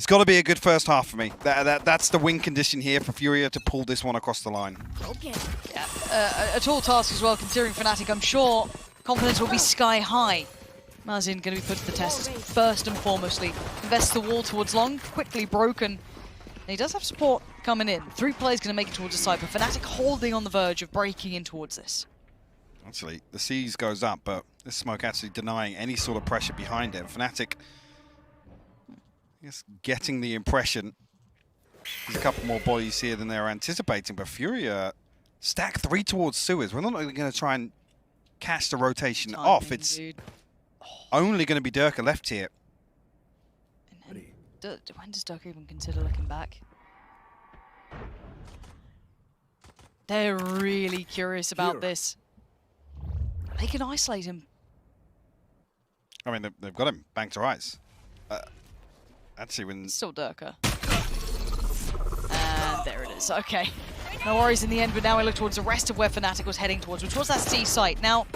It's got to be a good first half for me. That's the win condition here for Furia to pull this one across the line. Okay. Yeah, a tall task as well, considering Fnatic. I'm sure confidence will be sky high. Mazin going to be put to the test first and foremostly. Invests the wall towards long, quickly broken. And he does have support coming in. 3 players going to make it towards the side, but Fnatic holding on the verge of breaking in towards this. Actually, the siege goes up, but this smoke actually denying any sort of pressure behind it. Fnatic, I guess, getting the impression there's a couple more bodies here than they were anticipating, but Furia stack 3 towards sewers. We're not going to try and catch the rotation off. It's only going to be Durka left here. And when does Durka even consider looking back? They're really curious about this. They can isolate him. I mean, they've got him banked to ice. Actually, when... Still Durka. And there it is. Okay. No worries in the end, but now we look towards the rest of where Fnatic was heading towards, which was that C site. Now,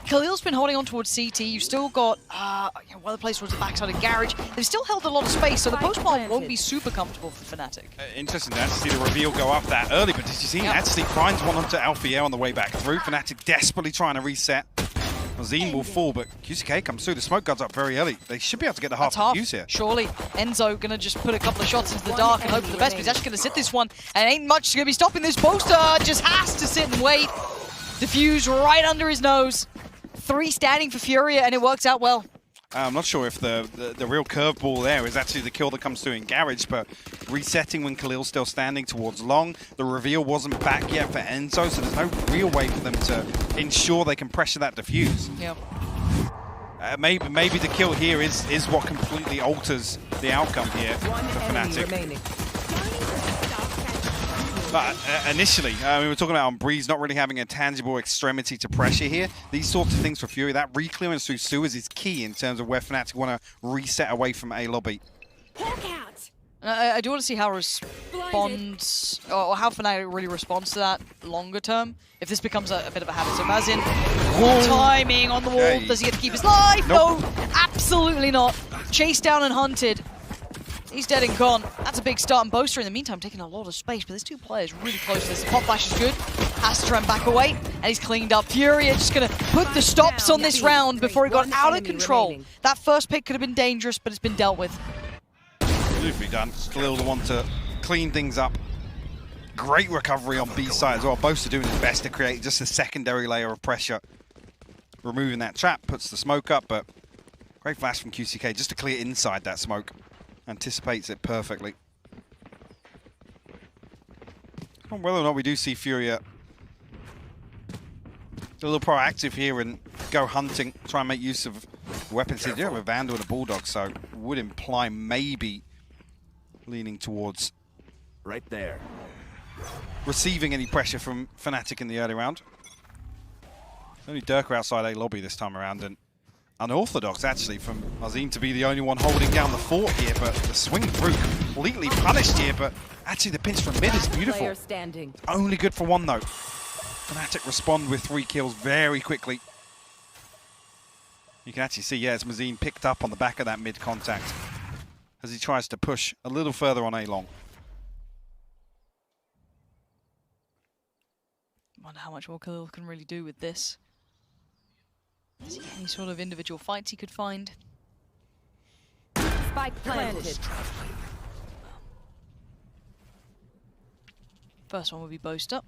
Khalil's been holding on towards CT. You've still got one of the places towards the backside of Garage. They've still held a lot of space, so the post-plant won't be super comfortable for Fnatic. Interesting to see the reveal go up that early, but did you see actually finds one onto Alfier on the way back through. Fnatic desperately trying to reset. Zine will fall, but QCK comes through. The smoke guards up very early. They should be able to get the half use here. Surely. Enzo going to just put a couple of shots into the dark and hope for the best, but he's actually going to sit this one, and ain't much going to be stopping this. Poster just has to sit and wait. Diffuse right under his nose. 3 standing for Furia, and it works out well. I'm not sure if the real curveball there is actually the kill that comes through in Garage, but resetting when Khalil's still standing towards long. The reveal wasn't back yet for Enzo, so there's no real way for them to ensure they can pressure that diffuse. Yep. Maybe the kill here is what completely alters the outcome here for Fnatic. But initially, we were talking about on Breeze not really having a tangible extremity to pressure here. These sorts of things for Fury, that re-clearance through sewers is key in terms of where Fnatic want to reset away from A lobby. I do want to see how responds, or how Fnatic really responds to that longer term. If this becomes a bit of a habit. So Mazin, timing on the wall. Okay. Does he get to keep his life? Nope. No, absolutely not. Chased down and hunted. He's dead and gone. That's a big start. And Boaster in the meantime taking a lot of space, but there's 2 players really close to this. The pop flash is good. Has to try and back away, and he's cleaned up. Furia just going to put the stops on this round before he got out of control. That first pick could have been dangerous, but it's been dealt with. Beautifully done. Khalil the one to clean things up. Great recovery on B side as well. Boaster doing his best to create just a secondary layer of pressure. Removing that trap, puts the smoke up, but great flash from QCK just to clear inside that smoke. Anticipates it perfectly. Whether or not we do see Furia a little proactive here and go hunting, try and make use of weapons. They do have a Vandal and a Bulldog, so would imply maybe leaning towards right there, receiving any pressure from Fnatic in the early round. Only Durka outside A lobby this time around, and unorthodox actually from Azim to be the only one holding down the fort here, but the swing through completely punished here, but actually the pinch from mid is beautiful. Only good for 1 though. Fnatic respond with 3 kills very quickly. You can actually see, yeah, it's Mazin picked up on the back of that mid contact as he tries to push a little further on A long. Wonder how much more Khalil can really do with this. Is there any sort of individual fights he could find? Spike planted. First one would be Boaster.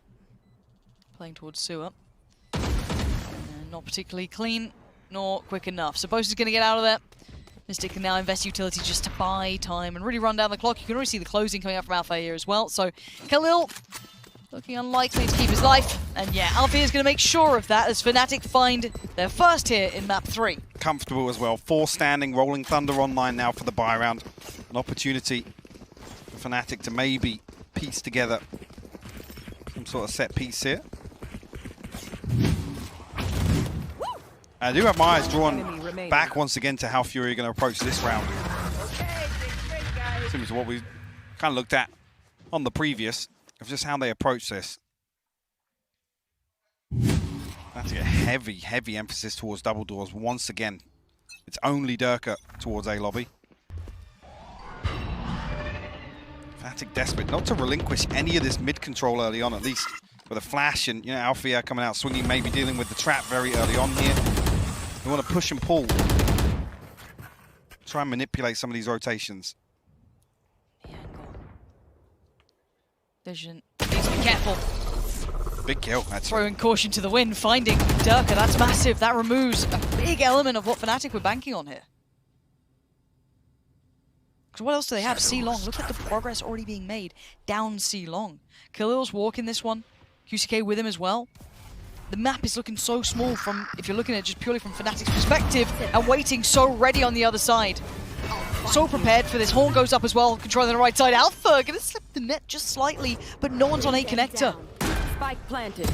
Playing towards Sewer. And not particularly clean, nor quick enough. So Boaster's going to get out of there. Mystic can now invest utility just to buy time and really run down the clock. You can already see the closing coming up from Alpha here as well. So Khalil looking unlikely to keep his life. And yeah, Alfie is going to make sure of that as Fnatic find their first here in map 3. Comfortable as well. 4 standing, Rolling Thunder online now for the buy round. An opportunity for Fnatic to maybe piece together some sort of set piece here. I do have my eyes drawn back once again to how Fury are going to approach this round. Similar to what we kind of looked at on the previous, of just how they approach this. That's a heavy, heavy emphasis towards double doors. Once again, it's only Durka towards A lobby. Fnatic desperate not to relinquish any of this mid control early on, at least with a flash and, you know, Alfia coming out swinging, maybe dealing with the trap very early on here. They want to push and pull. Try and manipulate some of these rotations. The angle. Vision needs to be careful. Big kill, actually. Throwing caution to the wind, finding Durka, that's massive. That removes a big element of what Fnatic were banking on here. Because what else do they have? C-Long. Look at the progress already being made down C-Long. Khalil's walking this one. QCK with him as well. The map is looking so small from, if you're looking at it just purely from Fnatic's perspective, and waiting so ready on the other side. So prepared for this. Horn goes up as well, controlling the right side. Alpha gonna slip the net just slightly, but no one's on A connector. Spike planted.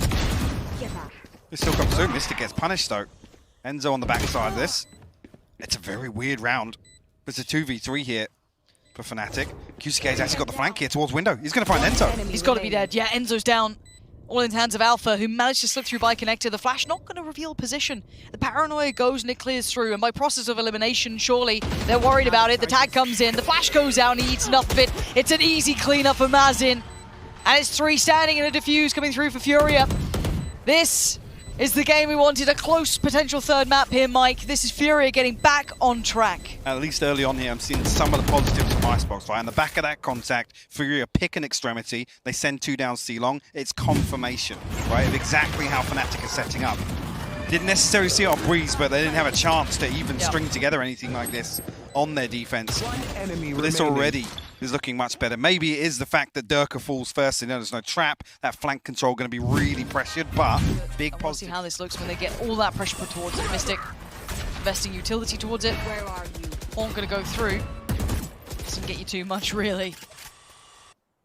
This still comes soon. Mystic gets punished though. Enzo on the backside of this. It's a very weird round. It's a 2v3 here for Fnatic. QCK's actually got the flank here towards window. He's going to find Enzo. He's got to be dead. Yeah, Enzo's down. All in the hands of Alpha, who managed to slip through by connector. The flash not going to reveal position. The paranoia goes and it clears through. And by process of elimination, surely they're worried about it. The tag comes in. The flash goes out and he eats enough of it. It's an easy cleanup for Mazin. And it's 3 standing and a defuse coming through for Furia. This is the game we wanted. A close potential third map here, Mike. This is Furia getting back on track. At least early on here, I'm seeing some of the positives from Icebox. Right? On the back of that contact, Furia pick an extremity. They send 2 down C-Long. It's confirmation, right, of exactly how Fnatic is setting up. Didn't necessarily see it on Breeze, but they didn't have a chance to even string together anything like this on their defense. But this already is looking much better. Maybe it is the fact that Durka falls first and there's no trap. That flank control going to be really pressured, but big positive. We'll see how this looks when they get all that pressure put towards it. Mystic investing utility towards it. Where are you? Horn going to go through. Doesn't get you too much, really,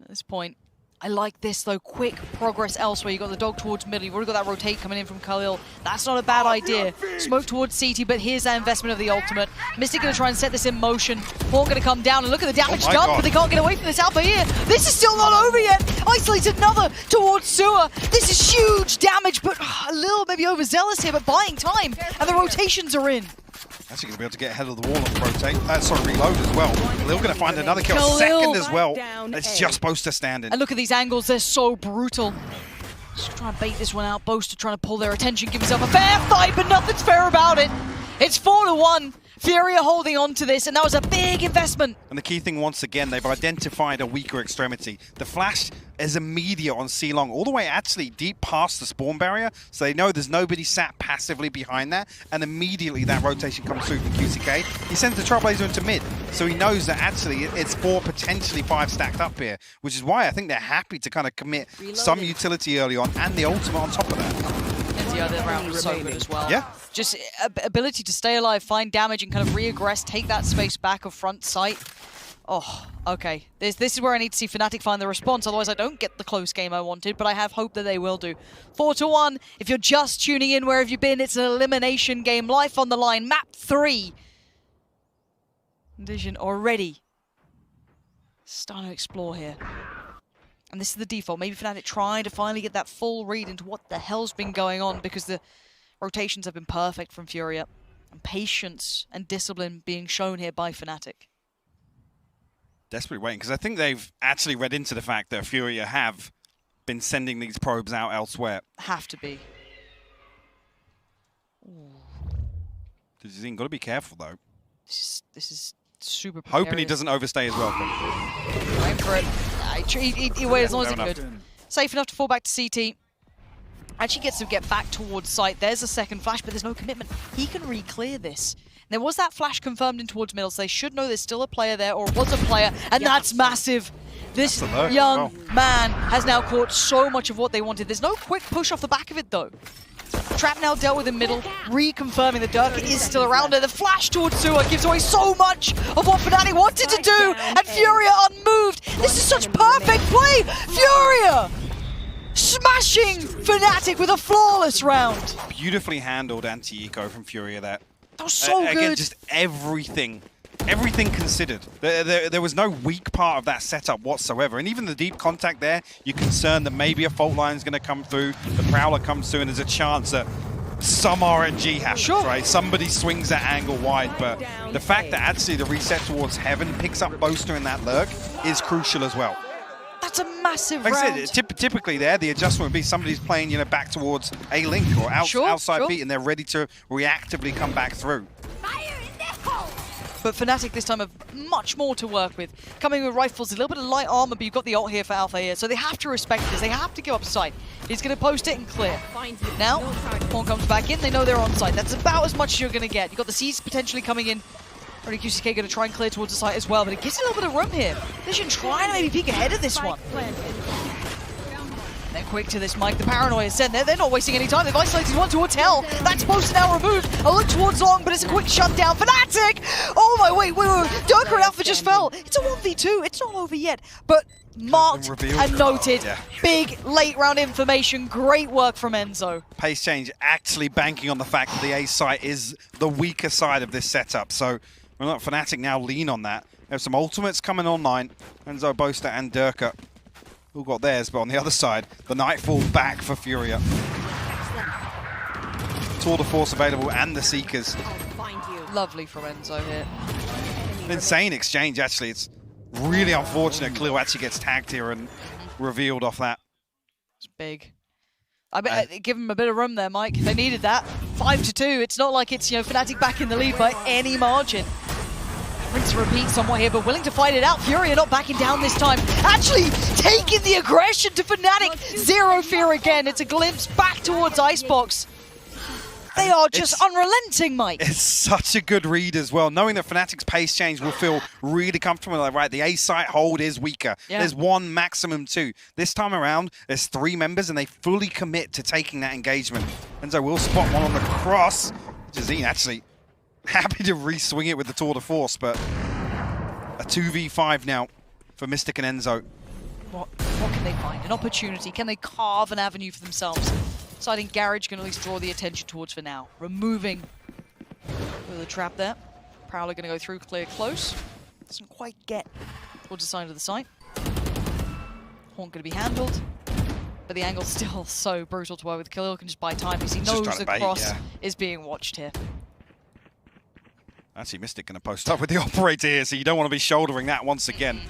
at this point. I like this, though. Quick progress elsewhere. You got the dog towards middle. You've already got that rotate coming in from Khalil. That's not a bad idea. Smoke towards CT, but here's that investment of the ultimate. Mystic going to try and set this in motion. Horn going to come down and look at the damage done, but they can't get away from this Alpha here. This is still not over yet. Isolates another towards Sewer. This is huge damage, but a little maybe overzealous here, but buying time. And the rotations are in. Actually going to be able to get ahead of the wall on the rotate. Sorry, reload as well. Khalil going to find another kill. Khalil. Second as well. It's just supposed to stand in. And look at these angles. They're so brutal. Just trying to bait this one out. Boaster trying to pull their attention, give himself a fair fight, but nothing's fair about it. It's 4-1. Furia holding on to this, and that was a big investment. And the key thing, once again, they've identified a weaker extremity. The flash is immediate on C-Long, all the way actually deep past the spawn barrier, so they know there's nobody sat passively behind that, and immediately that rotation comes through from QCK. He sends the Trailblazer into mid, so he knows that actually it's 4, potentially 5 stacked up here, which is why I think they're happy to kind of commit some utility early on, and the ultimate on top of that. The other round was so good as well. Yeah. Just ability to stay alive, find damage, and kind of re-aggress, take that space back of front sight. Oh, okay. This is where I need to see Fnatic find the response, otherwise I don't get the close game I wanted, but I have hope that they will do. 4-1. If you're just tuning in, where have you been? It's an elimination game. Life on the line. Map 3. Vision already starting to explore here. And this is the default. Maybe Fnatic trying to finally get that full read into what the hell's been going on, because the rotations have been perfect from Furia. And patience and discipline being shown here by Fnatic. Desperately waiting, because I think they've actually read into the fact that Furia have been sending these probes out elsewhere. Have to be. You've got to be careful, though. This is super precarious. Hoping he doesn't overstay as well. Going for it. He waited as long as he could. Safe enough to fall back to CT. Actually gets to get back towards site. There's a second flash, but there's no commitment. He can re-clear this. There was that flash confirmed in towards middle, so they should know there's still a player there, or was a player, and that's massive. This young man has now caught so much of what they wanted. There's no quick push off the back of it, though. Trap now dealt with in middle, reconfirming that Durka is still around there. The flash towards Sewer gives away so much of what Fnatic wanted to do, and Furia unmoved. This is such perfect play! Furia smashing Fnatic with a flawless round. Beautifully handled anti-eco from Furia there. That was so good. Again, just everything considered. There was no weak part of that setup whatsoever. And even the deep contact there, you're concerned that maybe a fault line is going to come through, the Prowler comes through, and there's a chance that some RNG happens, right? Somebody swings that angle wide, but the fact that actually the reset towards Heaven picks up Boaster in that lurk is crucial as well. That's a massive like round. I said, typically there, the adjustment would be somebody's playing, you know, back towards a link or outside beat, and they're ready to reactively come back through. But Fnatic this time have much more to work with. Coming with rifles, a little bit of light armor, but you've got the ult here for Alpha here, so they have to respect this. They have to give up sight. He's going to post it and clear. Now, Horn comes back in. They know they're on site. That's about as much as you're going to get. You've got the Seas potentially coming in. Already QCK going to try and clear towards the site as well, but it gives a little bit of room here. They should try and maybe peek ahead of this one. They're quick to this, Mike. The paranoia is sent there. They're not wasting any time. They've isolated one towards Hell. That's supposed to now removed. A look towards Long, but it's a quick shutdown. Fnatic! Oh my, wait. Durka and Alpha just fell. It's a 1v2. It's not over yet. But marked and noted. Yeah. Big late round information. Great work from Enzo. Pace change actually banking on the fact that the A site is the weaker side of this setup. So we'll let Fnatic now lean on that. There's some ultimates coming online. Enzo, Boaster, and Durka all got theirs, but on the other side, the Nightfall back for Furia. Tour de Force available and the Seekers. Lovely from Enzo here. An insane exchange, actually. It's really unfortunate Khalil actually gets tagged here and revealed off that. It's big. I bet give him a bit of room there, Mike. They needed that. 5-2. It's not like it's, you know, Fnatic back in the lead by any margin. Rinse and repeat somewhat here, but willing to fight it out. Furia not backing down this time. Actually taking the aggression to Fnatic. Zero fear again. It's a glimpse back towards Icebox. They are just unrelenting, Mike. It's such a good read as well. Knowing that Fnatic's pace change will feel really comfortable. Like, right, the A site hold is weaker. Yeah. There's one, maximum two. This time around, there's 3 members, and they fully commit to taking that engagement. Enzo will spot one on the cross. Jazeen actually happy to re-swing it with the Tour de Force, but a 2v5 now for Mystic and Enzo. What can they find? An opportunity? Can they carve an avenue for themselves? Deciding Garage can at least draw the attention towards for now. Removing the trap there. Prowler going to go through, clear close. Doesn't quite get towards the side of the site. Horn going to be handled. But the angle's still so brutal to work with. Khalil can just buy time because he knows the cross is being watched here. Actually, Mystic going to post up with the operator here, so you don't want to be shouldering that once again.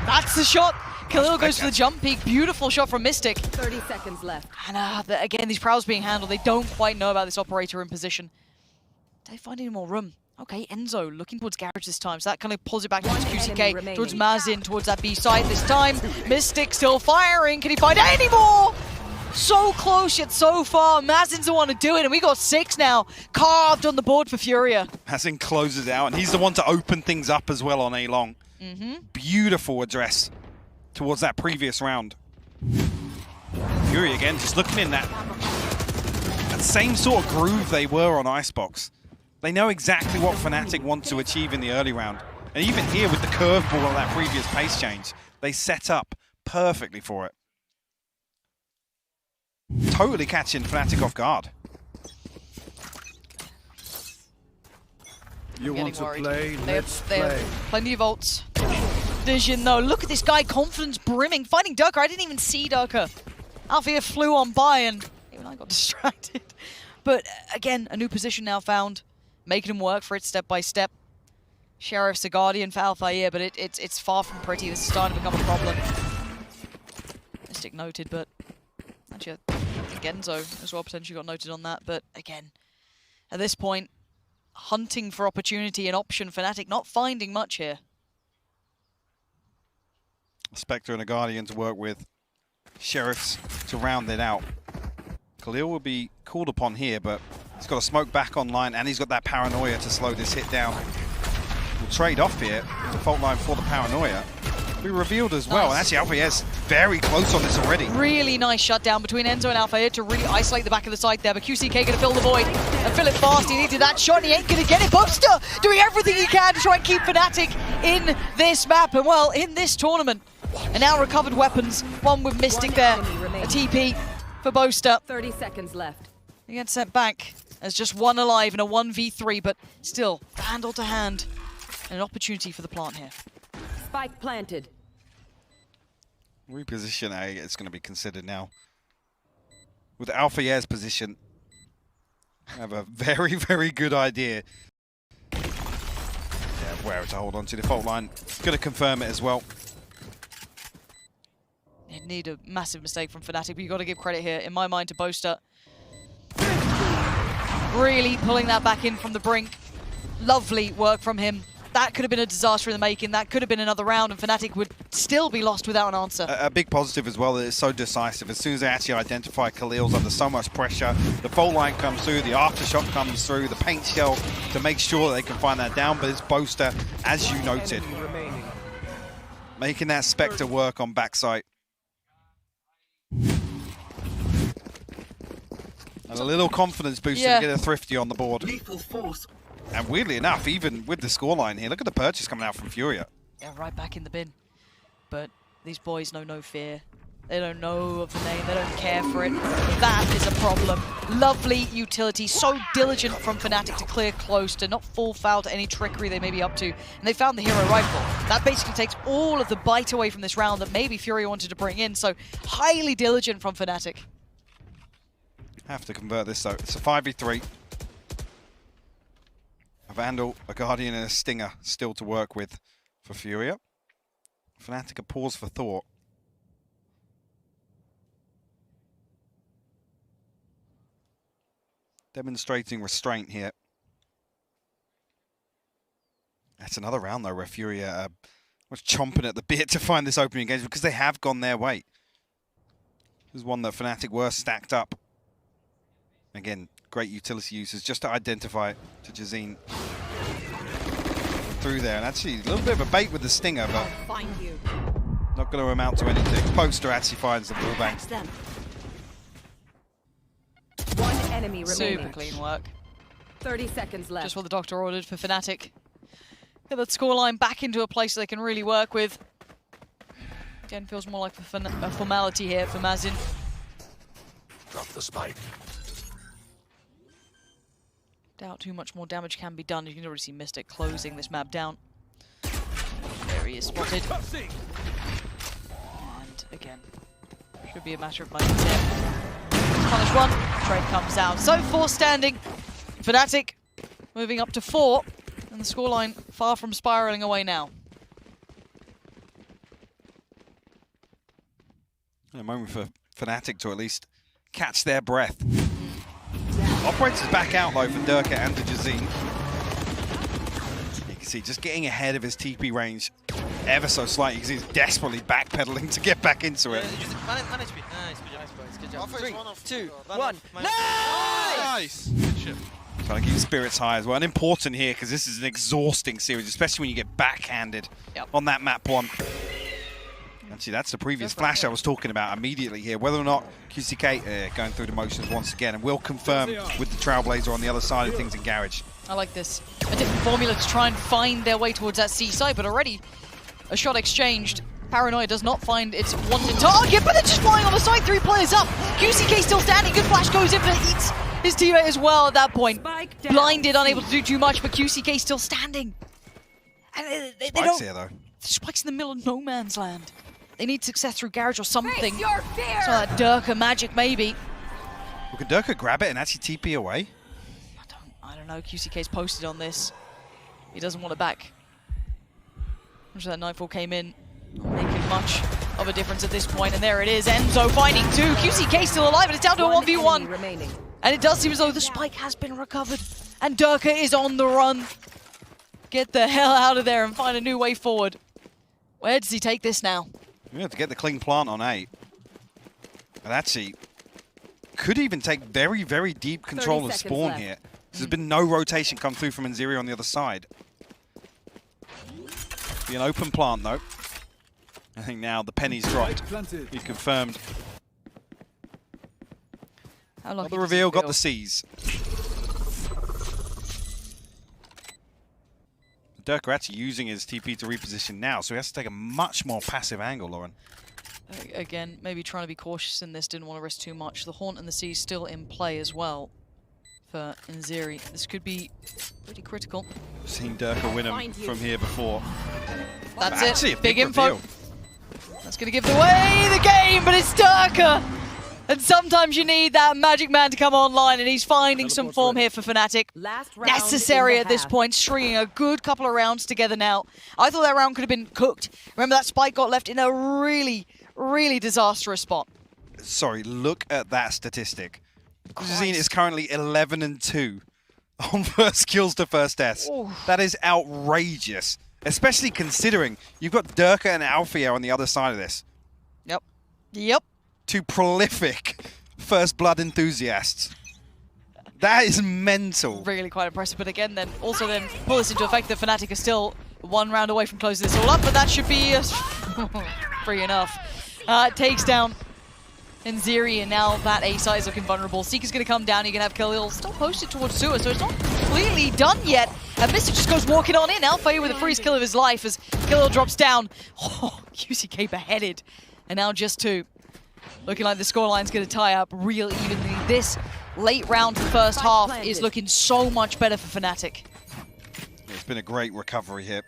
That's the shot. Khalil goes for the jump peek. Beautiful shot from Mystic. 30 seconds left. And again, these prowls being handled. They don't quite know about this operator in position. Do they find any more room? Okay, Enzo looking towards Garage this time, so that kind of pulls it back towards QCK, towards Mazin, towards that B side this time. Mystic still firing. Can he find any more? So close yet so far. Mazin's the one to do it, and we got 6 now carved on the board for Furia. Mazin closes out, and he's the one to open things up as well on A-Long. Beautiful address towards that previous round. Furia again, just looking in that same sort of groove they were on Icebox. They know exactly what Fnatic want to achieve in the early round. And even here with the curveball on that previous pace change, they set up perfectly for it. Totally catching Fnatic off guard. You want to play? Let's play. They have plenty of ults. Vision though, look at this guy, confidence brimming, finding Durka. I didn't even see Durka. Althea flew on by and even I got distracted. But again, a new position now found, making him work for it step by step. Sheriff's a guardian for Althea, but it's far from pretty. This is starting to become a problem. Mystic noted, but actually I think Enzo as well potentially got noted on that. But again, at this point, hunting for opportunity and option. Fnatic not finding much here. Spectre and a Guardian to work with. Sheriffs to round it out. Khalil will be called upon here, but he's got a smoke back online and he's got that paranoia to slow this hit down. We'll trade off here. Default line for the paranoia. Be revealed as well. Nice. And actually, Alpha's very close on this already. Really nice shutdown between Enzo and Alpha to really isolate the back of the site there. But QCK going to fill the void and fill it fast. He needed that shot and he ain't going to get it. Boaster doing everything he can to try and keep Fnatic in this map. And well, in this tournament. And now recovered weapons. One with Mystic there. A TP for Boaster. 30 seconds left. He gets sent back as just one alive in a 1v3. But still, hand to hand. And an opportunity for the plant here. Spike planted. Reposition A, it's going to be considered now. With Alpha's position, I have a very, very good idea. Yeah, where to hold on to the fault line. Going to confirm it as well. need a massive mistake from Fnatic, but you've got to give credit here, in my mind, to Boaster. Really pulling that back in from the brink. Lovely work from him. That could have been a disaster in the making. That could have been another round, and Fnatic would still be lost without an answer. A big positive as well that it's so decisive. As soon as they actually identify Khalil's under so much pressure, the fault line comes through, the aftershock comes through, the paint shell to make sure that they can find that down. But it's Boaster, as you noted, making that Spectre work on backside. And a little confidence booster to get a Thrifty on the board. And weirdly enough, even with the scoreline here, look at the purchase coming out from Furia. Yeah, right back in the bin. But these boys know no fear. They don't know of the name, they don't care for it. That is a problem. Lovely utility, so diligent from Fnatic to clear close, to not fall foul to any trickery they may be up to. And they found the hero rifle. That basically takes all of the bite away from this round that maybe Furia wanted to bring in, so highly diligent from Fnatic. Have to convert this though. It's a 5v3. A Vandal, a Guardian, and a Stinger still to work with for Furia. Fnatic a pause for thought. Demonstrating restraint here. That's another round though where Furia was chomping at the bit to find this opening engagement because they have gone their way. This is one that Fnatic were stacked up. Again, great utility uses just to identify to Jazeen through there. And actually, a little bit of a bait with the Stinger, but not going to amount to anything. Poster actually finds the ball bank. One enemy remaining. Super clean work. 30 seconds left. Just what the doctor ordered for Fnatic. Get that scoreline back into a place they can really work with. Again, feels more like a formality here for Mazin. Drop the spike. Doubt too much more damage can be done. You can already see Mystic closing this map down. There he is spotted. And again, should be a matter of moments here. Punish one, trade comes out. So 4 standing. Fnatic moving up to 4. And the scoreline far from spiraling away now. A moment for Fnatic to at least catch their breath. Operators back out though for Durka and to Jazeen. You can see just getting ahead of his TP range ever so slightly. You can see he's desperately backpedaling to get back into it. Nice, 3, 2, 1. Nice! Good shit. Trying to keep spirits high as well. And important here because this is an exhausting series, especially when you get backhanded on that map one. Actually, that's the previous flash I was talking about immediately here. Whether or not QCK going through the motions once again, and we'll confirm with the Trailblazer on the other side of things in Garage. I like this. A different formula to try and find their way towards that C side, but already a shot exchanged. Paranoia does not find its wanted target, but they're just flying on the side. 3 players up. QCK still standing. Good flash goes in, but eats his teammate as well at that point. Blinded, unable to do too much, but QCK still standing. And they don't. Here, though. Spike's in the middle of no man's land. They need success through Garage or something. So that Durka magic, maybe. Well, can Durka grab it and actually TP away? I don't know. QCK's posted on this. He doesn't want it back. I'm sure that Nightfall came in, not making much of a difference at this point. And there it is. Enzo finding 2. QCK still alive, and it's down to a 1v1. And it does seem as though the spike has been recovered. And Durka is on the run. Get the hell out of there and find a new way forward. Where does he take this now? We have to get the clean plant on A. And actually, could even take very, very deep control of spawn here. There's been no rotation come through from Nzeri on the other side. Be an open plant though. I think now the penny's dropped. He confirmed. How lucky The reveal got the C's. Durka actually using his TP to reposition now, so he has to take a much more passive angle, Lauren. Again, maybe trying to be cautious in this, didn't want to risk too much. The Haunt and the Sea still in play as well for Nzeri. This could be pretty critical. We've seen Durka win him from here before. That's actually it, big info. That's going to give away the game, but it's Durka! And sometimes you need that magic man to come online, and he's finding some form here for Fnatic. Necessary at this point, stringing a good couple of rounds together now. I thought that round could have been cooked. Remember, that spike got left in a really really disastrous spot. Sorry, look at that statistic. Digizine is currently 11-2 on first kills to first deaths. Ooh. That is outrageous, especially considering you've got Durka and Alfia on the other side of this. Yep. Yep. Two prolific first blood enthusiasts. That is mental. Really quite impressive. But again, then also then pull this into effect that Fnatic is still 1 round away from closing this all up, but that should be free enough. Takes down Nzeri, and now that A side is looking vulnerable. Seeker's going to come down. You're going to have Khalil still posted towards Sewer, so it's not completely done yet. And Mystic just goes walking on in. Alpha with the freeze kill of his life as Khalil drops down. Oh, QCK beheaded. And now just 2. Looking like the scoreline's going to tie up real evenly. This late round of the first half is looking so much better for Fnatic. It's been a great recovery here.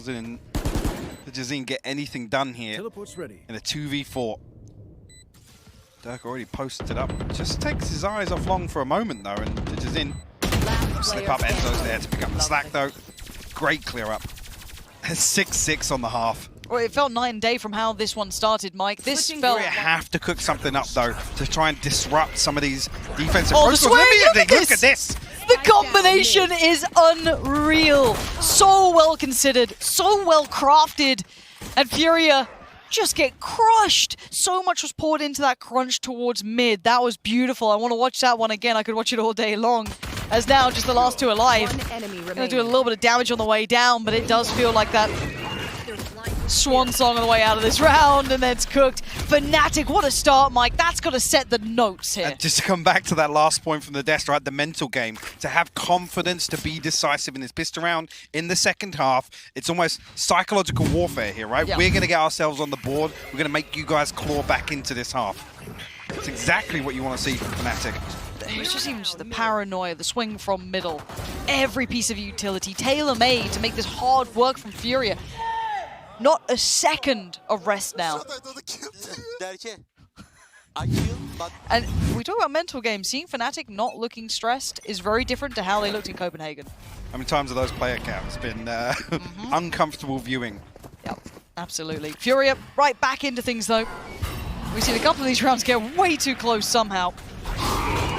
Did Digizine get anything done here Teleport's ready. in a 2v4? Dirk already posted it up. Just takes his eyes off Long for a moment though, and Digizine slip up. Enzo's there to pick up the slack though. Great clear up. 6-6 on the half. Well, it felt night and day from how this one started, Mike. This felt... Furia have to cook something up though to try and disrupt some of these defensive Oh, the protocols. swing! Look at this! The combination is unreal. So well considered, so well crafted. And Furia just get crushed. So much was poured into that crunch towards mid. That was beautiful. I want to watch that one again. I could watch it all day long. As now, just the last 2 alive. Gonna do a little bit of damage on the way down, but it does feel like that swan song on the way out of this round, and then it's cooked. Fnatic, what a start, Mike. That's got to set the notes here. And just to come back to that last point from the desk, right, the mental game, to have confidence to be decisive in this pistol round in the second half. It's almost psychological warfare here, right? Yeah. We're going to get ourselves on the board. We're going to make you guys claw back into this half. It's exactly what you want to see from Fnatic. It's just even just the paranoia, the swing from middle, every piece of utility, tailor-made to make this hard work from Furia. Not a second of rest now. And we talk about mental games. Seeing Fnatic not looking stressed is very different to how they looked in Copenhagen. How many times have those player counts been uncomfortable viewing? Yep, absolutely. Furia right back into things though. We've seen a couple of these rounds get way too close somehow.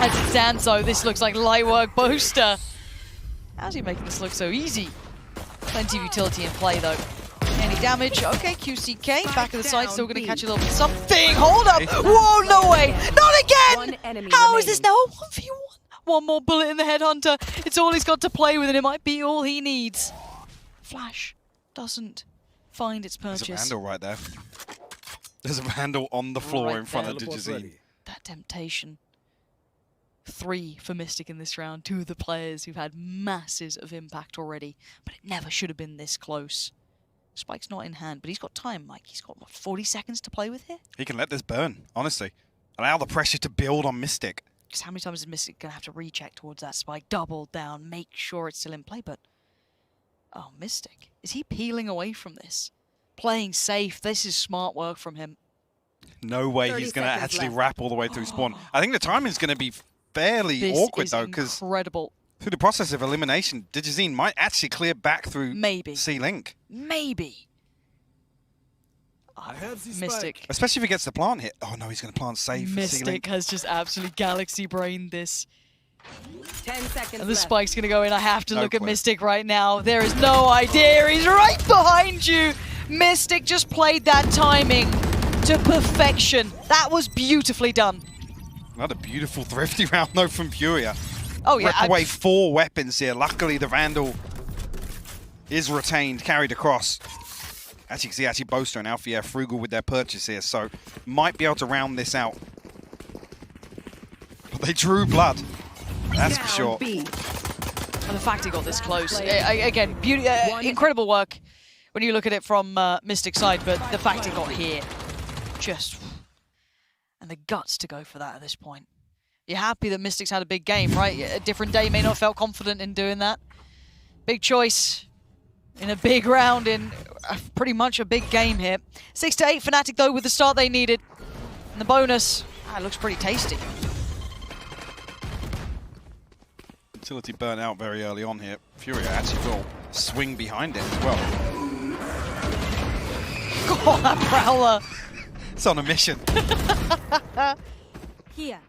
As it stands though, this looks like light work. Boaster. How's he making this look so easy? Plenty of utility in play though. Any damage? Okay, QCK, back of the side, still gonna catch a little bit something. Hold up! Whoa, no way! Not again! How is this now a 1v1? One more bullet in the headhunter. It's all he's got to play with, and it might be all he needs. Flash doesn't find its purchase. There's a Vandal right there. There's a Vandal on the floor Right in front there. of Digizine. That temptation. 3 for Mystic in this round. 2 of the players who've had masses of impact already, but it never should have been this close. Spike's not in hand, but he's got time, Mike. He's got, what, 40 seconds to play with here? He can let this burn, honestly. Allow the pressure to build on Mystic. Because how many times is Mystic going to have to recheck towards that Spike? Double down, make sure it's still in play, but... Oh, Mystic. Is he peeling away from this? Playing safe. This is smart work from him. No way he's going to actually wrap all the way through spawn. I think the timing's going to be fairly awkward, though, because incredible. through the process of elimination, Digizine might actually clear back through C-Link. Maybe. I have the Mystic. spike. Especially if he gets the plant hit. Oh, no, he's going to plant safe for Mystic C-Link. has just absolutely galaxy brained this. 10 seconds And the left. spike's going to go in. I have to No look at clue. Mystic right now. There is no idea. He's right behind you. Mystic just played that timing to perfection. That was beautifully done. Another beautiful thrifty round, though, from Furia. Oh, yeah. Rip away 4 weapons here. Luckily, the Vandal is retained, carried across. As you can see, actually, Boaster and Alfia frugal with their purchase here, so might be able to round this out. But they drew blood. That's for sure. B. And the fact he got this close. Again, beauty, incredible work when you look at it from Mystic's side, but the fact he got here, just... And the guts to go for that at this point. You're happy that Mystic's had a big game, right? A different day may not have felt confident in doing that. Big choice in a big round in pretty much a big game here. 6-8 Fnatic, though, with the start they needed. And the bonus, it looks pretty tasty. Utility burnt out very early on here. Furia actually will swing behind it as well. Oh, that Prowler. It's on a mission. Here.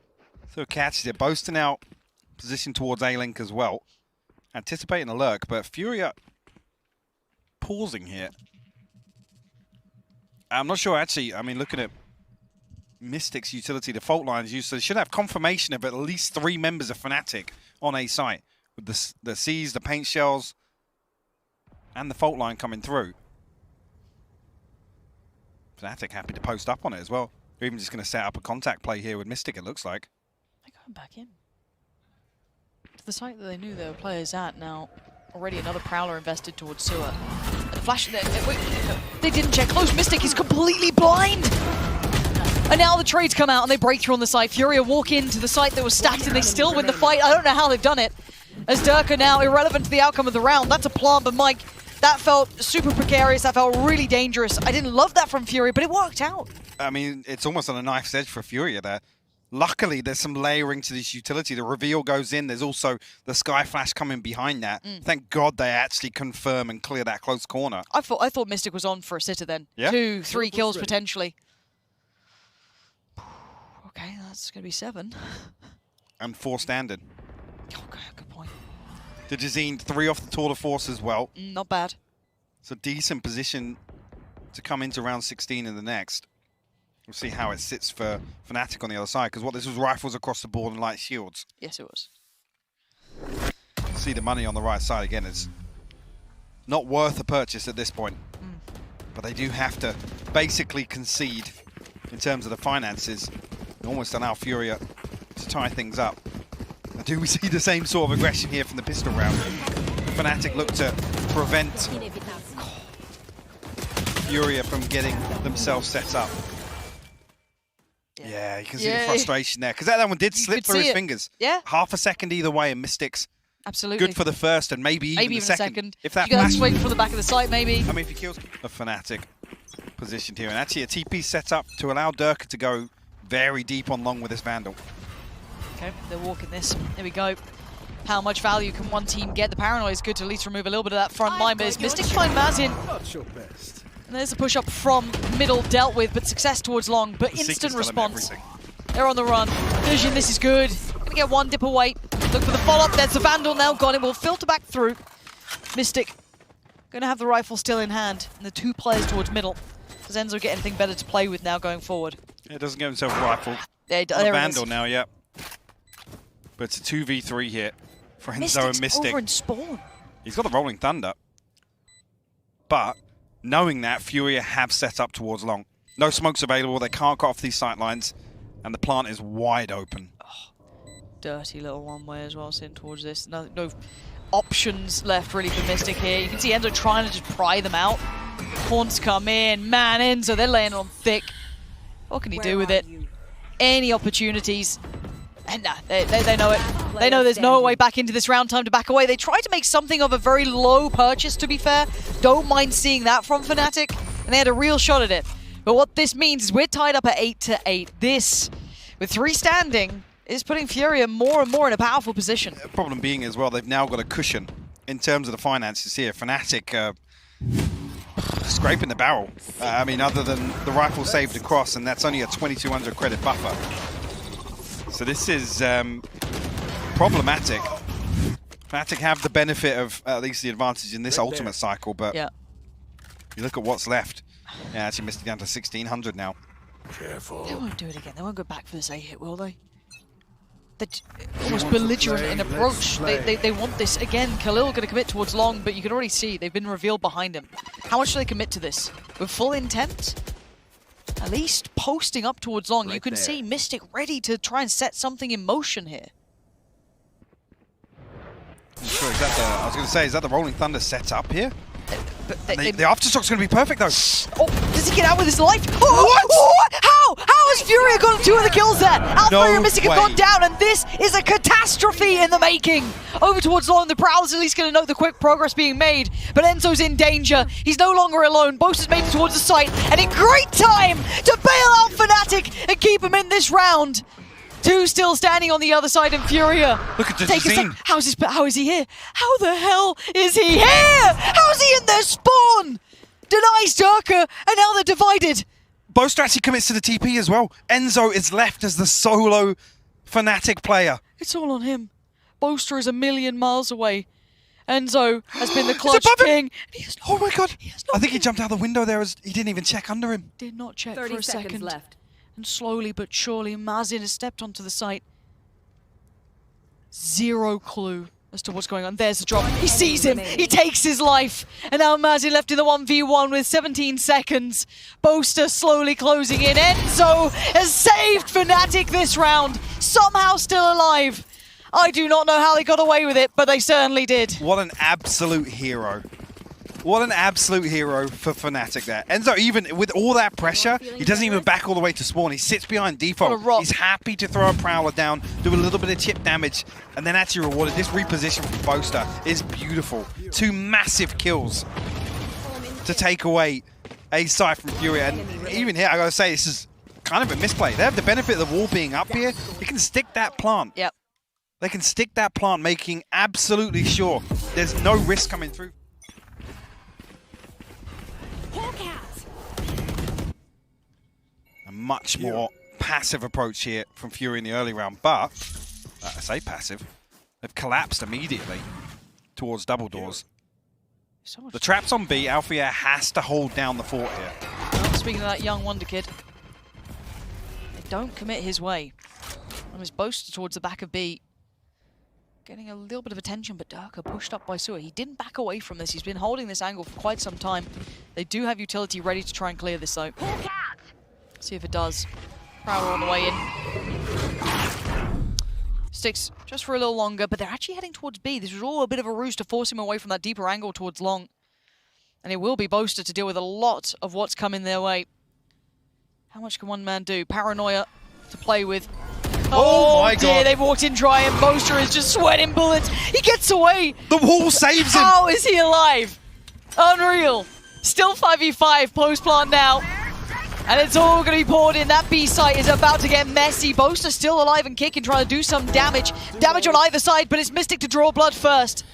So catches it. Boasting out position towards A-Link as well. Anticipating a lurk, but Furia pausing here. I'm not sure actually. I mean, looking at Mystic's utility, the fault lines used, so they should have confirmation of at least 3 members of Fnatic on A site. With the C's, the paint shells, and the fault line coming through. Fnatic happy to post up on it as well. They're even just going to set up a contact play here with Mystic, it looks like. They're going back in. To the site that they knew there were players at now. Already another Prowler invested towards Sewer. And the flash, they didn't check close. Mystic is completely blind. And now the trades come out and they break through on the site. Furia walk into the site that was stacked and they still win the fight. I don't know how they've done it. As Durka now irrelevant to the outcome of the round. That's a plant, but Mike, that felt super precarious. That felt really dangerous. I didn't love that from Furia, but it worked out. I mean, it's almost on a knife's edge for Furia there. Luckily, there's some layering to this utility. The reveal goes in. There's also the Sky Flash coming behind that. Thank God they actually confirm and clear that close corner. I thought Mystic was on for a sitter then. Yeah. 2, 3 kills potentially. Okay, that's going to be 7. And 4 standing. Okay, good point. Digizine 3 off the Tour de Force as well. Not bad. It's a decent position to come into round 16 in the next. We'll see how it sits for Fnatic on the other side, because this was rifles across the board and light shields. Yes, it was. See the money on the right side again. It's not worth a purchase at this point. But they do have to basically concede in terms of the finances. Almost allow Furia to tie things up. And do we see the same sort of aggression here from the pistol round? Fnatic look to prevent Furia from getting themselves set up. Yeah, you can see the frustration there. Because that one did slip through his fingers. Yeah. Half a second either way, and Mystics absolutely good for the first and maybe even the second. If that you got flash swing from the back of the site, maybe. I mean, if he kills a Fnatic positioned here, and actually a TP set up to allow Durka to go very deep on long with this Vandal. Okay, they're walking this. Here we go. How much value can one team get? The Paranoid is good to at least remove a little bit of that front line, but as Mystic find Maz in. Not your best. And there's a push up from middle dealt with, but success towards long, but instant response. They're on the run. Vision, this is good. Gonna get 1 dip away. Look for the follow-up. There's the Vandal now gone. It will filter back through. Mystic gonna have the rifle still in hand. And the 2 players towards middle. Does Enzo get anything better to play with now going forward? Yeah, doesn't get himself a rifle. There Vandal now, yeah. But it's a 2v3 here for Enzo and Mystic. Over in spawn. He's got the Rolling Thunder. But knowing that, Furia have set up towards long. No smokes available. They can't cut off these sight lines. And the plant is wide open. Oh, dirty little one-way as well, sitting towards this. No options left really for Mystic here. You can see Enzo trying to just pry them out. Horns come in. Man, Enzo, they're laying on thick. What can he do with it? Any opportunities? And nah, they know it. They know there's no way back into this round. Time to back away. They tried to make something of a very low purchase, to be fair. Don't mind seeing that from Fnatic. And they had a real shot at it. But what this means is we're tied up at 8-8. This, with 3 standing, is putting Furia more and more in a powerful position. The problem being as well, they've now got a cushion in terms of the finances here. Fnatic scraping the barrel. I mean, other than the rifle saved across, and that's only a 2200 credit buffer. So this is problematic. Fnatic have the benefit of at least the advantage in this ultimate cycle, but you look at what's left. Yeah, actually missed it down to 1600 now. Careful. They won't do it again. They won't go back for this A hit, will they? They're almost belligerent in approach. They want this again. Khalil going to commit towards long, but you can already see they've been revealed behind him. How much do they commit to this? With full intent? At least posting up towards long. You can see Mystic ready to try and set something in motion here. Sure, is that I was going to say, is that the Rolling Thunder set up here? The aftershock's going to be perfect, though. Oh, does he get out with his life? Oh, what? How? How has Furia got 2 of the kills there? Alpha and Mystic have gone down, and this is a catastrophe in the making. Over towards long, the Prowler's at least going to note the quick progress being made, but Enzo's in danger. He's no longer alone. Boast has made it towards the site, and in great time to bail out Fnatic and keep him in this round. 2 still standing on the other side in Furia. Look at the How is he here? How the hell is he here? How is he in their spawn? denies Durka, and now they're divided. Boaster actually commits to the TP as well. Enzo is left as the solo Fnatic player. It's all on him. Boaster is a million miles away. Enzo has been the He's clutch above him. king. He has not, Oh my god. he has I not think he been- jumped out the window there as he didn't even check under him. Did not check for 30 a seconds second. left. And slowly but surely, Mazin has stepped onto the site. Zero clue as to what's going on. There's the drop. He sees him. He takes his life. And now Mazin left in the 1v1 with 17 seconds. Boaster slowly closing in. Enzo has saved Fnatic this round. Somehow still alive. I do not know how they got away with it, but they certainly did. What an absolute hero. What an absolute hero for Fnatic there. Enzo, even with all that pressure, he doesn't even back all the way to spawn. He sits behind What a default. rock. He's happy to throw a Prowler down, do a little bit of chip damage, and then actually rewarded. This reposition from Boaster is beautiful. 2 massive kills to take away a side from Furia. And even here, I gotta say, this is kind of a misplay. They have the benefit of the wall being up here. They can stick that plant. Yep. They can stick that plant, making absolutely sure there's no risk coming through. A much more passive approach here from Fury in the early round, but I say passive, they've collapsed immediately towards double doors. So much. The trap's on B. Althea has to hold down the fort here. Well, speaking of that young wonder kid, they don't commit his way. And his Boaster towards the back of B, getting a little bit of attention, but Durka pushed up by Sewer. He didn't back away from this. He's been holding this angle for quite some time. They do have utility ready to try and clear this though. See if it does. Prowler on the way in. Sticks just for a little longer, but they're actually heading towards B. This was all a bit of a ruse to force him away from that deeper angle towards long. And it will be Boaster to deal with a lot of what's coming their way. How much can one man do? Paranoia to play with. Oh my dear, god. they've walked in dry and Boaster is just sweating bullets. He gets away. The wall saves him! How is he alive? Unreal. Still 5v5 post plant now. And it's all going to be poured in. That B site is about to get messy. Boaster still alive and kicking, trying to do some damage. Damage on either side, but it's Mystic to draw blood first.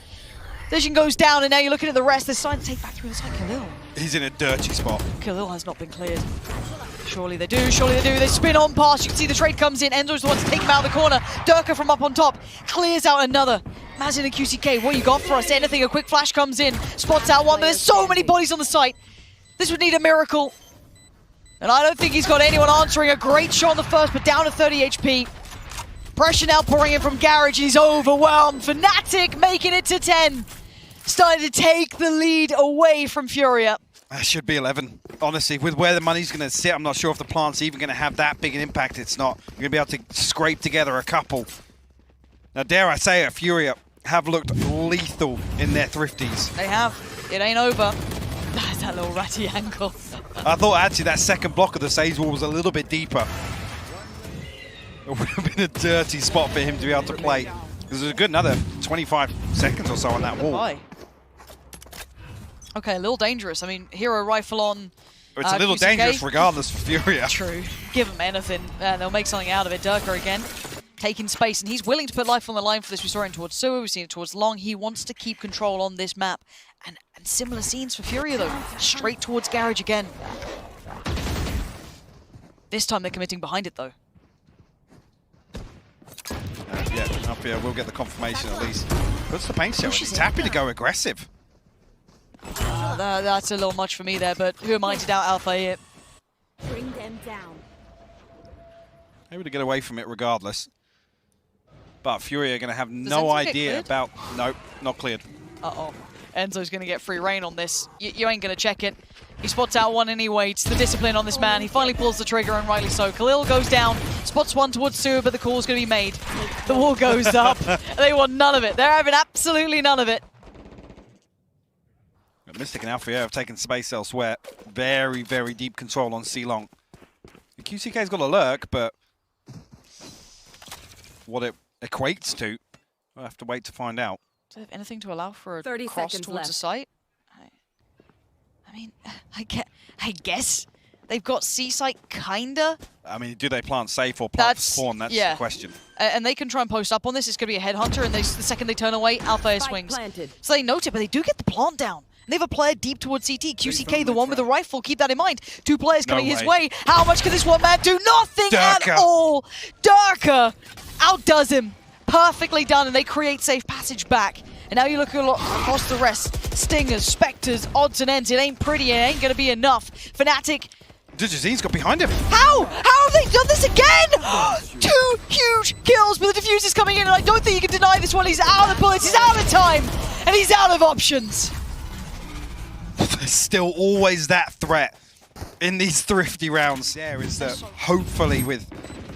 Vision goes down, and now you're looking at the rest. They're starting to take back through the site. Khalil. He's in a dirty spot. Khalil has not been cleared. Surely they do, surely they do. They spin on past. You can see the trade comes in. Enzo's the one to take him out of the corner. Durka from up on top clears out another. Mazin and QCK, what you got for us? Anything? A quick flash comes in. Spots out one, but there's so many bodies on the site. This would need a miracle. And I don't think he's got anyone answering. A great shot on the first, but down to 30 HP. Pressure now pouring in from Garage. He's overwhelmed. Fnatic making it to 10. Starting to take the lead away from Furia. That should be 11. Honestly, with where the money's going to sit, I'm not sure if the plant's even going to have that big an impact. It's not. You're going to be able to scrape together a couple. Now, dare I say it, Furia have looked lethal in their thrifties. They have. It ain't over. That's that little ratty ankle. I thought actually that second block of the Sage Wall was a little bit deeper. It would have been a dirty spot for him to be able to play. Because there's a good another 25 seconds or so on that wall. Bye. Okay, a little dangerous. I mean, hero rifle on. It's a little QCK. dangerous regardless for Furia. True. Give them anything. They'll make something out of it. Durka again. Taking space, and he's willing to put life on the line for this. We saw it towards Sewer, we've seen it towards Long. He wants to keep control on this map. And similar scenes for Furia, though. Straight towards Garage again. This time they're committing behind it, though. Yeah, Althea will get the confirmation at least. Puts the paint shell. Pushes He's it. happy to go aggressive. That's a little much for me there, but who am I to doubt Alpha here? Bring them down. Able to get away from it regardless. But Fury are going to have no Enzo get idea cleared? about... Nope, not cleared. Uh-oh. Enzo's going to get free reign on this. You ain't going to check it. He spots out one and he waits. The discipline on this man. He finally pulls the trigger, and rightly so. Khalil goes down, spots one towards Sewer, but the call's going to be made. The wall goes up. They want none of it. They're having absolutely none of it. Mystic and Althea have taken space elsewhere. Very, very deep control on C-Long. The QCK's got a lurk, but what it equates to, we'll have to wait to find out. Do they have anything to allow for a 30 cross seconds towards left. the site? I mean, I guess they've got C-site, kinda. I mean, do they plant safe or plant spawn? That's yeah. the question. And they can try and post up on this. It's going to be a headhunter, and the second they turn away, Alpha Spike swings. planted. So they note it, but they do get the plant down. And they have a player deep towards CT. QCK, the one with the rifle. Keep that in mind. 2 players coming his way. How much can this one man do? Nothing at all. Durka outdoes him. Perfectly done, and they create safe passage back. And now you look across the rest. Stingers, Spectres, odds and ends. It ain't pretty. It ain't going to be enough. Fnatic. Digizine's got behind him. How? How have they done this again? 2 huge kills, but the diffuse is coming in, and I don't think you can deny this one. He's out of bullets, he's out of time, and he's out of options. There's still always that threat in these thrifty rounds. There is that hopefully with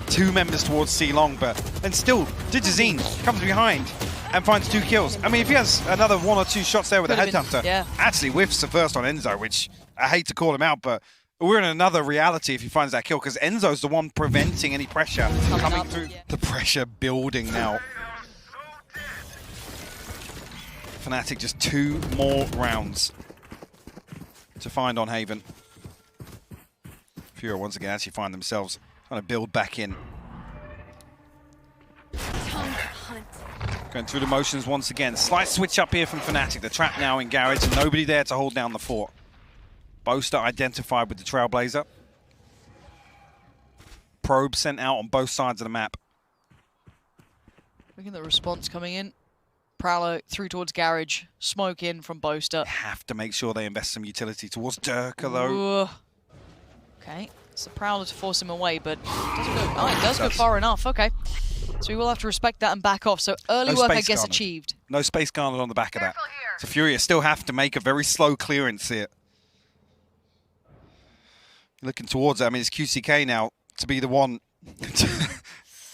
2 members towards C-Long, and still Digizine comes behind and finds 2 kills. I mean, if he has another 1 or 2 shots there with a Headhunter, actually whiffs the first on Enzo, which I hate to call him out, but we're in another reality if he finds that kill, because Enzo's the one preventing any pressure coming through. The pressure building now. Fnatic just 2 more rounds to find on Haven. Furia once again actually find themselves trying to build back in. Going through the motions once again. Slight switch up here from Fnatic. The trap now in Garage and nobody there to hold down the fort. Boaster identified with the Trailblazer. Probe sent out on both sides of the map. Look at the response coming in. Prowler through towards Garage. Smoke in from Boaster. Have to make sure they invest some utility towards Durka though. Ooh. Okay, it's the Prowler to force him away, but it doesn't go, it does go far enough. Okay, so we will have to respect that and back off. So early work, I guess, achieved. No space garnered on the back of that. So Furia still have to make a very slow clearance here. Looking towards it, I mean, it's QCK now to be the one,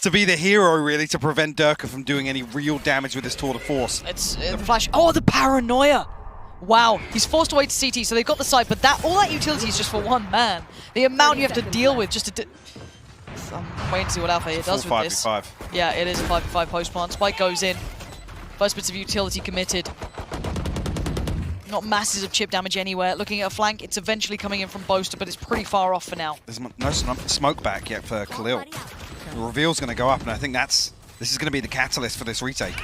to be the hero, really, to prevent Durka from doing any real damage with his tour de force. It's the flash. Oh, the paranoia! Wow, he's forced away to CT, so they've got the site, but all that utility is just for 1 man. The amount you have to deal with just to I'm waiting to see what Alpha here does with this. 5v5. Yeah, it is a 5v5 post-plant. Spike goes in. First bits of utility committed. Not masses of chip damage anywhere. Looking at a flank, it's eventually coming in from Boaster, but it's pretty far off for now. There's no smoke back yet for Khalil. The reveal's going to go up, and I think this is going to be the catalyst for this retake.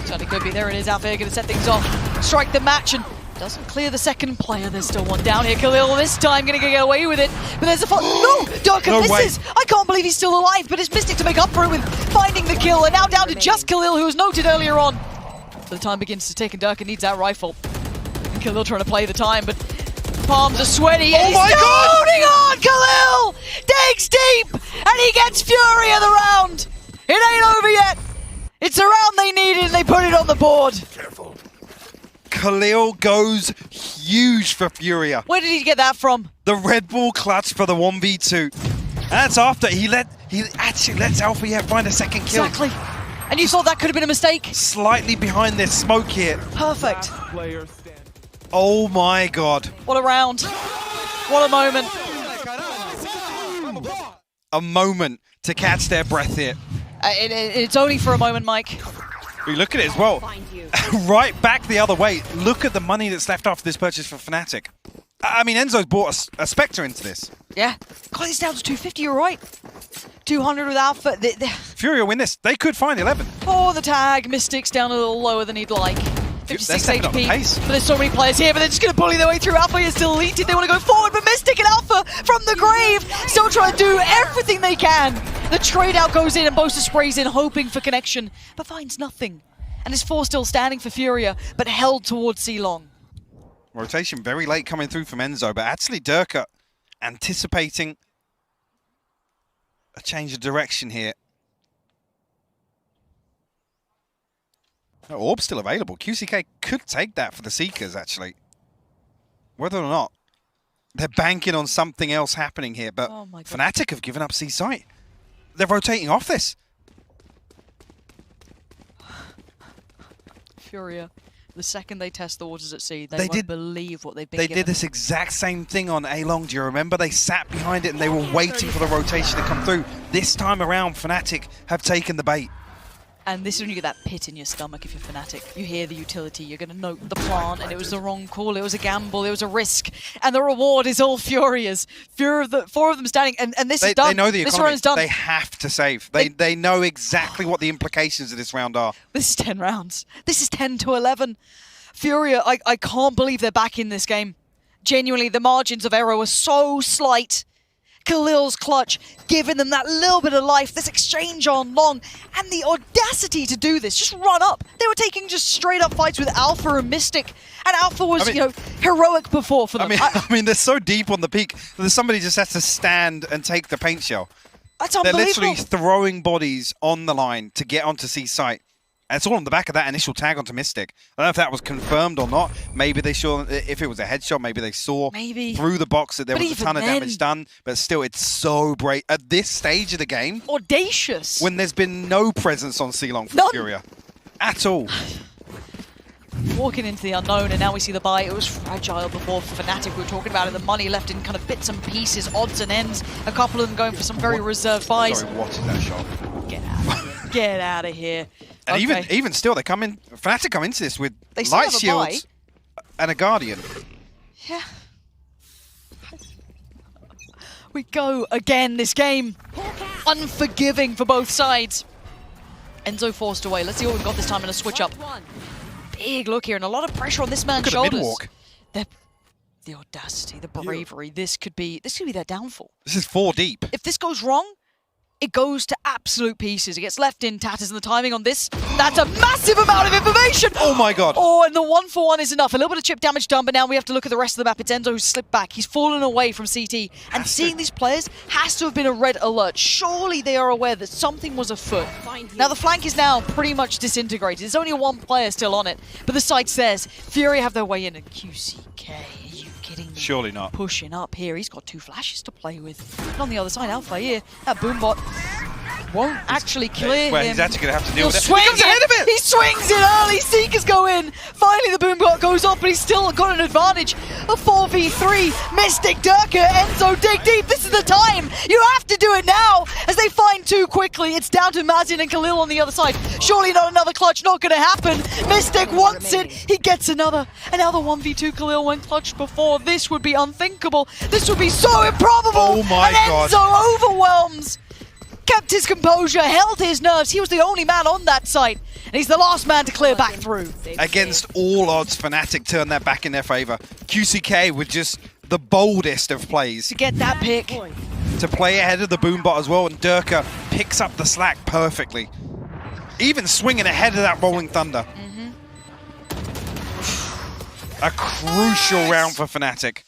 Certainly could be. There it is. Alpha going to set things off. Strike the match, and doesn't clear the second player. There's still one down here. Khalil this time going to get away with it. But there's a no! Durka misses! I can't believe he's still alive, but it's Mystic to make up for it with finding the kill. And now down to just Khalil, who was noted earlier on. So the time begins to tick, and Durka needs that rifle. And Khalil trying to play the time, but palms are sweaty. And he's holding on! Khalil digs deep, and he gets Fury of the round. It ain't over yet. It's the round they needed, and they put it on the board. Careful. Khalil goes huge for Furia. Where did he get that from? The Red Bull clutch for the 1v2. And that's after he actually lets Alpha yet find a second kill. Exactly. And you thought that could have been a mistake? Slightly behind this smoke here. Perfect. Oh my god. What a round. What a moment. A moment to catch their breath here. It's only for a moment, Mike. We look at it as well. Right back the other way. Look at the money that's left after this purchase for Fnatic. I mean, Enzo's bought a Spectre into this. Yeah. God, it's down to 250, you're right. 200 with Alpha. Furia win this. They could find 11. Oh, the tag. Mystic's down a little lower than he'd like. 56 HP. But there's so many players here, but they're just going to bully their way through. Alpha is still deleted. They want to go forward, but Mystic and Alpha from the grave still trying to do everything they can. The trade out goes in and Boaster sprays in, hoping for connection, but finds nothing. And his 4 still standing for Furia, but held towards C-Long. Rotation very late coming through from Enzo, but actually Durka anticipating a change of direction here. Oh, Orb's still available. QCK could take that for the Seekers, actually. Whether or not they're banking on something else happening here, but Fnatic have given up C-Site. They're rotating off this. Furia, the second they test the waters at sea, they won't believe what they've been given. They did this exact same thing on A-Long. Do you remember? They sat behind it and they were waiting for the rotation to come through. This time around, Fnatic have taken the bait. And this is when you get that pit in your stomach if you're Fnatic. You hear the utility, you're going to note the plant, and it was the wrong call, it was a gamble, it was a risk, and the reward is all Furia's. 4 of them standing, and this is done. They know the economy. This run is done. They have to save. They know exactly what the implications of this round are. This is 10 rounds. This is 10 to 11. Furia, I can't believe they're back in this game. Genuinely, the margins of error were so slight. Khalil's clutch, giving them that little bit of life, this exchange on long, and the audacity to do this, just run up. They were taking just straight up fights with Alpha and Mystic, and Alpha was, you know, heroic before for them. I mean, they're so deep on the peak that somebody just has to stand and take the paint shell. That's They're unbelievable. literally throwing bodies on the line to get onto C site. And it's all on the back of that initial tag onto Mystic. I don't know if that was confirmed or not. Maybe they saw, if it was a headshot, maybe they saw through the box that there was a ton of damage done. But still, it's so brave. At this stage of the game, audacious. when there's been no presence on C-Long for Furia at all. Walking into the unknown, and now we see the buy. It was fragile before Fnatic. We were talking about it. The money left in kind of bits and pieces, odds and ends. A couple of them going for some very reserved buys. Sorry, what is that shot? Get out of here. Get out of here. And okay. even still, they come in. Fnatic come into this with They still light have a shields and a Guardian. Yeah. We go again this game. Unforgiving for both sides. Enzo forced away. Let's see what we've got this time in a switch up. Big look here and a lot of pressure on this man's Look at shoulders. the mid-walk. The audacity, the bravery. This could be their downfall. This is 4 deep. If this goes wrong, it goes to absolute pieces. It gets left in tatters, and the timing on this, that's a massive amount of information! Oh my god. Oh, and the 1-for-1 is enough. A little bit of chip damage done, but now we have to look at the rest of the map. It's Enzo who's slipped back. He's fallen away from CT, and seeing these players has to have been a red alert. Surely they are aware that something was afoot. Now the flank is now pretty much disintegrated. There's only one player still on it, but the site says Fury have their way in, and QCK, are you kidding me? Surely not. Pushing up here. He's got 2 flashes to play with. And on the other side, Alpha here, that boombot won't actually clear Well, him. he's actually going to have to deal with it. Swing He comes ahead of it! He swings it early. Seekers go in. Finally, the boombot goes off, but he's still got an advantage. A 4v3. Mystic, Durka, Enzo dig deep. This is the time. You have to do it now. As they find 2 quickly, it's down to Mazin and Khalil on the other side. Surely not another clutch. Not going to happen. Mystic wants it. He gets another. And now the 1v2 Khalil went clutch before. This would be unthinkable. This would be so improbable. Oh my and god. Enzo overwhelms. Kept his composure, held his nerves. He was the only man on that site. And he's the last man to clear back through. Against all odds, Fnatic turned that back in their favor. QCK with just the boldest of plays To get that pick. to play ahead of the boombot as well, and Durka picks up the slack perfectly. Even swinging ahead of that Rolling Thunder. A crucial round for Fnatic.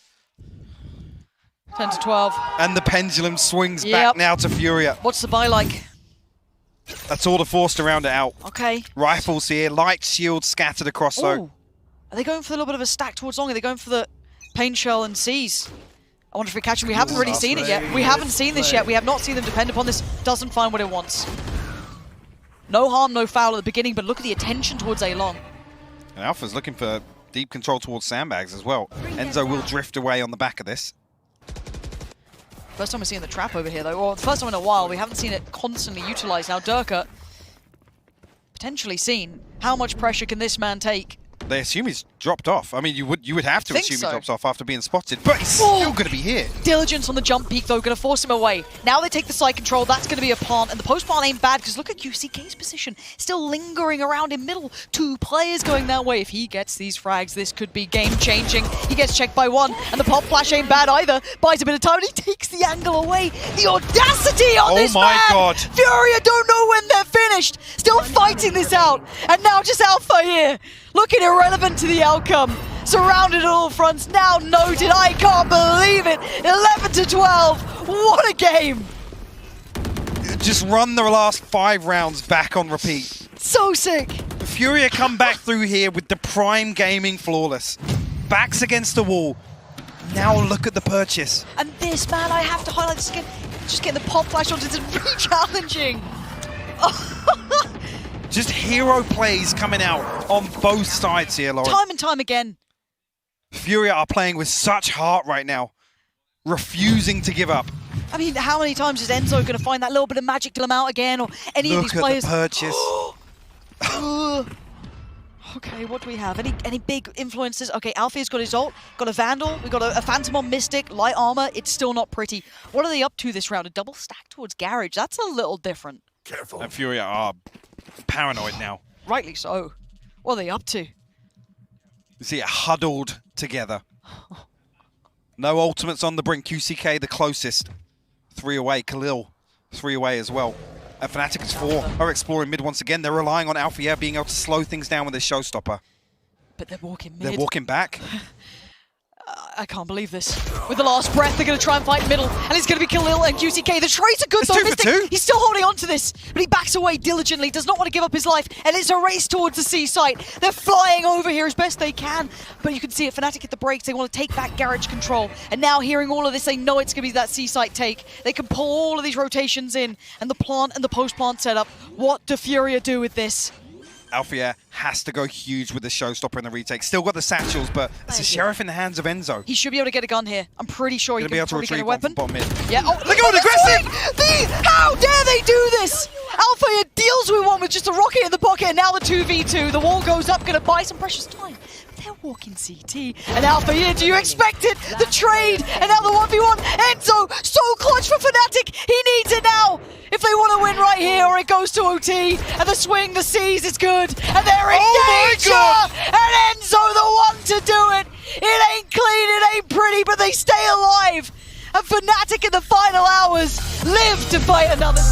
10 to 12. And the pendulum swings back now to Furia. What's the buy like? That's all the force to round it out. Okay. Rifles here, light shields scattered across. So Ooh. Are they going for a little bit of a stack towards long? Are they going for the pain shell and seize? I wonder if we catch him. We haven't really seen it yet. We haven't seen this yet. We have not seen them depend upon this. Doesn't find what it wants. No harm, no foul at the beginning, but look at the attention towards A-Long. and Alpha's looking for deep control towards sandbags as well. Enzo will drift away on the back of this. First time we're seeing the trap over here, though. Or the first time in a while. We haven't seen it constantly utilized. Now, Durka, potentially seen. How much pressure can this man take? They assume he's dropped off. I mean, you would have to assume so. he drops off after being spotted, but he's still going to be here. Diligence on the jump peak, though, going to force him away. Now they take the side control. That's going to be a plant, and the post plant ain't bad, because look at QCK's position. Still lingering around in middle. 2 players going that way. If he gets these frags, this could be game-changing. He gets checked by 1, and the pop flash ain't bad either. Buys a bit of time, and he takes the angle away. The audacity on this man! Oh my god. Furia don't know when they're finished. Still fighting this out. And now just Alpha here. Looking irrelevant to the outcome. Surrounded on all fronts. Now noted. I can't believe it. 11 to 12. What a game. Just run the last 5 rounds back on repeat. So sick. Furia come back through here with the prime gaming flawless. Backs against the wall. Now look at the purchase. And this man, I have to highlight this again. Just getting the pop flash onto this re-challenging. Just hero plays coming out on both sides here, Lauren. Time and time again. Furia are playing with such heart right now. Refusing to give up. I mean, how many times is Enzo going to find that little bit of magic to come out again? Or any of these Look players? at the purchase. Okay, what do we have? Any big influences? Okay, Alfie's got his ult, got a Vandal, we got a Phantom on Mystic, light armor. It's still not pretty. What are they up to this round? A double stack towards Garage. That's a little different. Careful. And Furia are paranoid now. Rightly so. What are they up to? You see it huddled together. No ultimates on the brink. QCK the closest. 3 away. Khalil 3 away as well. Fnatic is 4. Are exploring mid once again. They're relying on Alfia being able to slow things down with their showstopper. But they're walking mid. They're walking back. I can't believe this. With the last breath, they're going to try and fight middle, and it's going to be Khalil and QCK. The trades are good, It's though. 2 for Mystic, 2. he's still holding on to this, but he backs away diligently, does not want to give up his life, and it's a race towards the C site. They're flying over here as best they can, but you can see it. Fnatic hit the brakes. They want to take back garage control, and now hearing all of this, they know it's going to be that C site take. They can pull all of these rotations in, and the plant and the post-plant setup. What do Furia do with this? Alfia has to go huge with the showstopper and the retake. Still got the satchels, but it's a sheriff in the hands of Enzo. He should be able to get a gun here. I'm pretty sure he can probably get a weapon. Bottom mid. Yeah. Oh, Look at aggressive! How dare they do this? Alfia deals with one with just a rocket in the pocket, and now the 2v2. The wall goes up, gonna buy some precious time. They're walking CT, and Alfia, do you expect it? The trade, and now the 1v1. Enzo, so clutch for Fnatic. He needs it now. If they want to win right here, or it goes to OT, and the swing, the C's, it's good, and they're in danger. And Enzo, the one to do it. It ain't clean, it ain't pretty, but they stay alive. And Fnatic in the final hours live to fight another.